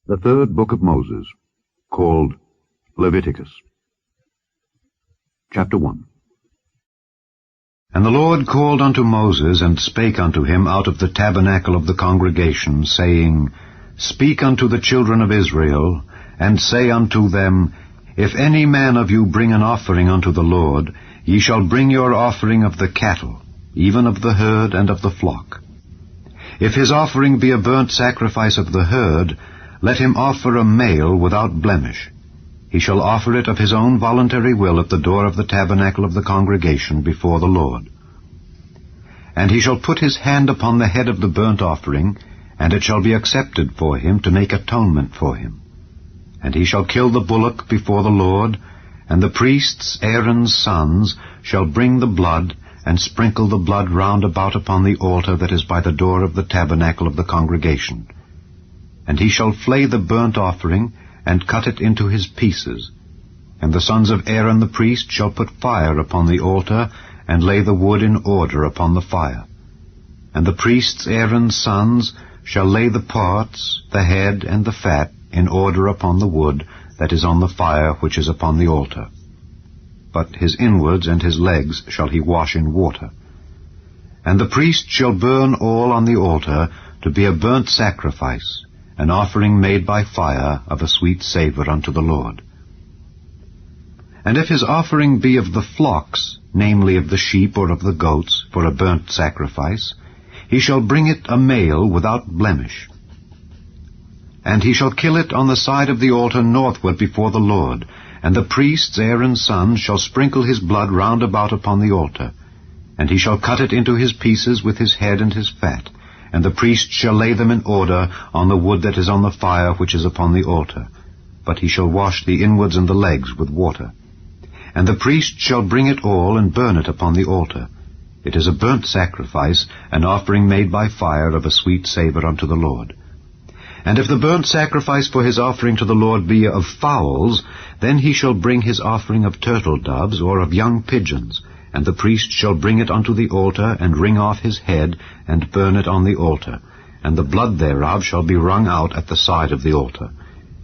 The third book of Moses, called Leviticus. Chapter 1. And the Lord called unto Moses, and spake unto him out of the tabernacle of the congregation, saying, Speak unto the children of Israel, and say unto them, If any man of you bring an offering unto the Lord, ye shall bring your offering of the cattle, even of the herd and of the flock. If his offering be a burnt sacrifice of the herd, let him offer a male without blemish. He shall offer it of his own voluntary will at the door of the tabernacle of the congregation before the Lord. And he shall put his hand upon the head of the burnt offering, and it shall be accepted for him to make atonement for him. And he shall kill the bullock before the Lord, and the priests, Aaron's sons, shall bring the blood, and sprinkle the blood round about upon the altar that is by the door of the tabernacle of the congregation. And he shall flay the burnt offering, and cut it into his pieces. And the sons of Aaron the priest shall put fire upon the altar, and lay the wood in order upon the fire. And the priests, Aaron's sons, shall lay the parts, the head, and the fat, in order upon the wood that is on the fire which is upon the altar. But his inwards and his legs shall he wash in water. And the priest shall burn all on the altar to be a burnt sacrifice, an offering made by fire of a sweet savour unto the Lord. And if his offering be of the flocks, namely of the sheep or of the goats, for a burnt sacrifice, he shall bring it a male without blemish. And he shall kill it on the side of the altar northward before the Lord, and the priests, Aaron's sons, shall sprinkle his blood round about upon the altar. And he shall cut it into his pieces with his head and his fat, and the priest shall lay them in order on the wood that is on the fire which is upon the altar. But he shall wash the inwards and the legs with water. And the priest shall bring it all and burn it upon the altar. It is a burnt sacrifice, an offering made by fire of a sweet savour unto the Lord. And if the burnt sacrifice for his offering to the Lord be of fowls, then he shall bring his offering of turtle doves or of young pigeons, and the priest shall bring it unto the altar, and wring off his head, and burn it on the altar. And the blood thereof shall be wrung out at the side of the altar.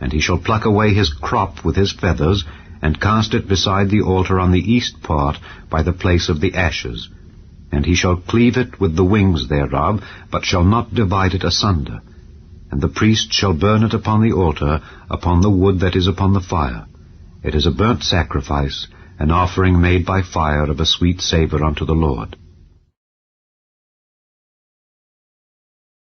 And he shall pluck away his crop with his feathers, and cast it beside the altar on the east part, by the place of the ashes. And he shall cleave it with the wings thereof, but shall not divide it asunder. And the priest shall burn it upon the altar, upon the wood that is upon the fire. It is a burnt sacrifice, an offering made by fire of a sweet savour unto the Lord.